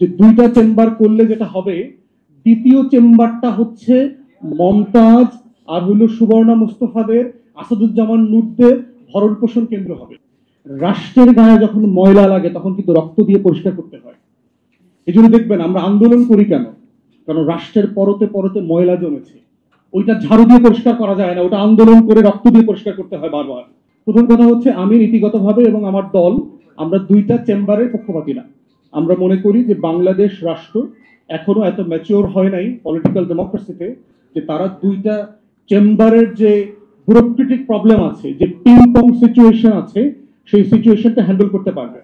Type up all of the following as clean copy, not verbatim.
যে দুইটা চেম্বার করলে যেটা হবে, দ্বিতীয় চেম্বারটা হচ্ছে মমতাজ আর হইল সুবর্ণা মুস্তফাদের, আসাদুজ্জামান নূরদের ভরণ পোষণ কেন্দ্র হবে। রাষ্ট্রের গায়ে যখন ময়লা লাগে তখন কিন্তু রক্ত দিয়ে পরিষ্কার করতে হয়। এই জন্য দেখবেন আমরা আন্দোলন করি কেন, কারণ রাষ্ট্রের পরতে পরতে ময়লা জমেছে, ওইটা ঝাড়ু দিয়ে পরিষ্কার করা যায় না, ওটা আন্দোলন করে রক্ত দিয়ে পরিষ্কার করতে হয় বারবার। প্রথম কথা হচ্ছে আমি নীতিগতভাবে এবং আমার দল আমরা দুইটা চেম্বারের পক্ষপাতী না। আমরা মনে করি যে বাংলাদেশ রাষ্ট্র এখনো এত ম্যাচিওর হয় নাই পলিটিক্যাল ডেমোক্রেসিতে যে তারা দুইটা চেম্বারের যে ব্যুরোক্রেটিক প্রবলেম আছে, যে পিং পং সিচুয়েশন আছে, সেই সিচুয়েশনটা হ্যান্ডেল করতে পারবে।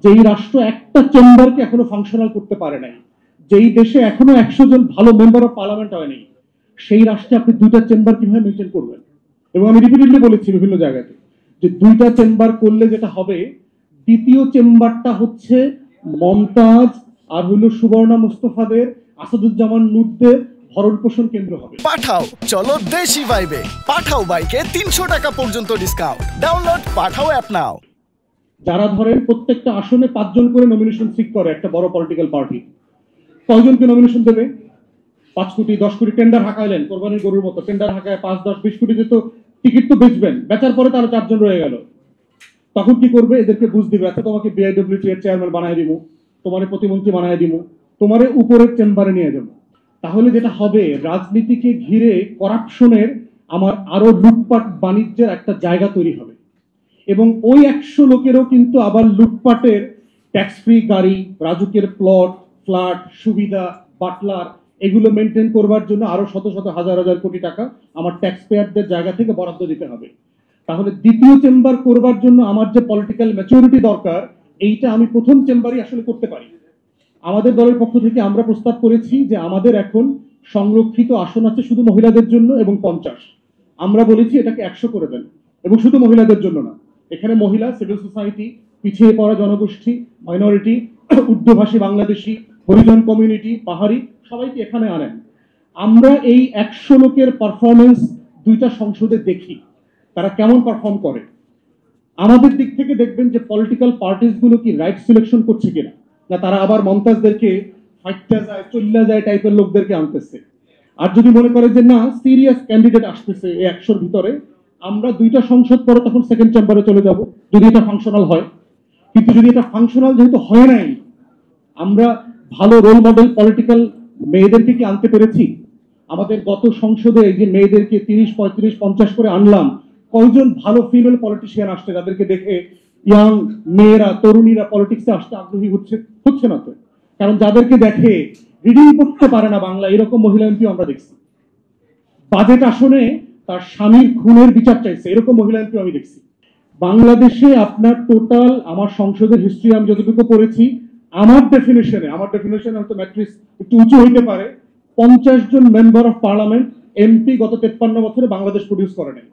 যেই রাষ্ট্র একটা চেম্বারকে এখনো ফাংশনাল করতে পারে নাই, যেই দেশে এখনো 100 জন ভালো মেম্বার অফ পার্লামেন্ট হয়নি, সেই রাষ্ট্রে আপনি দুইটা চেম্বার কিভাবে মেনটেন করবেন? এবং আমি রিপিটেডলি বলেছি বিভিন্ন জায়গাতে যে দুইটা চেম্বার করলে যেটা হবে, দ্বিতীয় চেম্বারটা হচ্ছে মমতাজ আর হইল সুবর্ণা মুস্তফাদের, আসাদুজ্জামান নূরদের ভরণ পোষণ কেন্দ্র হবে। পাঠাও চলো দেশি ভাইবে, পাঠাও বাইকে 300 টাকা পর্যন্ত ডিসকাউন্ট। ডাউনলোড পাঠাও অ্যাপ নাও। যারা ধরেন প্রত্যেকটা আসনে 5 জন করে নমিনেশন সিক করে একটা বড় পলিটিক্যাল পার্টি, কয়জনকে নমিনেশন দেবে? 5 কোটি 10 কোটি টেন্ডার হাঁকাইলেন, কোরবানির গরুর মতো টেন্ডার হাঁকায় 5 10 20 কোটিতে তো টিকিট তো বেচবেন, বেচার পরে তারা 4 জন রয়ে গেল। তখন কি করবে? এদেরকে বুঝ দিবে, আচ্ছা তোমাকে বিআইডব্লিউটি এর চেয়ারম্যান বানায় দিব, তোমারে প্রতিমন্ত্রী বানায় দিব, তোমারে উপরের চেম্বারে নিয়ে যাবো। তাহলে যেটা হবে, রাজনীতিকে ঘিরে করাপশনের আমার আরো লুটপাট বাণিজ্যের একটা জায়গা তৈরি হবে। এবং ওই 100 লোকেরও কিন্তু আবার লুটপাটের ট্যাক্স ফ্রি গাড়ি, রাজুকের প্লট, ফ্ল্যাট, সুবিধা, বাটলার, এগুলো মেনটেন করবার জন্য আরো শত শত হাজার হাজার কোটি টাকা আমার ট্যাক্স পেয়ারদের জায়গা থেকে বরাদ্দ দিতে হবে। তাহলে দ্বিতীয় চেম্বার করবার জন্য আমার যে পলিটিক্যাল ম্যাচুরিটি দরকার, এইটা আমি প্রথম চেম্বারই আসলে করতে পারি। আমাদের দলের পক্ষ থেকে আমরা প্রস্তাব করেছি যে আমাদের এখন সংরক্ষিত আসন আছে শুধু মহিলাদের জন্য এবং 50। আমরা বলেছি এটাকে 100 করে দেন, এবং শুধু মহিলাদের জন্য না, এখানে মহিলা, সিভিল সোসাইটি, পিছিয়ে পড়া জনগোষ্ঠী, মাইনরিটি, উর্দুভাষী বাংলাদেশি, হরিজন কমিউনিটি, পাহাড়ি, সবাইকে এখানে আনেন। আমরা এই 100 লোকের পারফরমেন্স দুইটা সংসদে দেখি, তারা কেমন পারফর্ম করে। আমাদের দিক থেকে দেখবেন যে পলিটিক্যাল পার্টিস গুলো কি রাইট সিলেকশন করছে কিনা, না তারা আবার মমতাজদেরকে ফাইটটা যায় চল্লা যায় টাইপের লোকদেরকে আনতেছে। আর যদি মনে করে যে না, সিরিয়াস ক্যান্ডিডেট আসতেছে এই 100-র ভিতরে, আমরা দুইটা সংসদ পরে তখন সেকেন্ড চেম্বারে চলে যাব, যদি এটা ফাংশনাল হয়। কিন্তু যদি এটা ফাংশনাল যেহেতু হয় নাই, আমরা ভালো রোল মডেল পলিটিক্যাল মেয়েদেরকে কি আনতে পেরেছি? আমাদের গত সংসদে এই যে মেয়েদেরকে 30 35 50 করে আনলাম, কয়জন ভালো ফিমেল পলিটিশিয়ান আসছে যাদেরকে দেখে ইয়াং মেয়েরা, তরুণীরা পলিটিক্সে আসতে আগ্রহী হচ্ছে না তো? কারণ যাদেরকে দেখে রিডিং করতে পারে না বাংলা, এরকম মহিলা এমপি আমরা দেখছি। বাজেট আসনে তার স্বামীর খুনের বিচার চাইছে, এরকম মহিলা এমপি আমি দেখছি। বাংলাদেশে আপনার টোটাল আমার সংসদের হিস্ট্রি আমি যতটুকু পড়েছি, আমার ডেফিনেশনে হয়তো ম্যাট্রিক্স একটু উঁচু হইতে পারে, 50 জন মেম্বার অফ পার্লামেন্ট এমপি গত 53 বছরে বাংলাদেশ প্রডিউস করে নাই।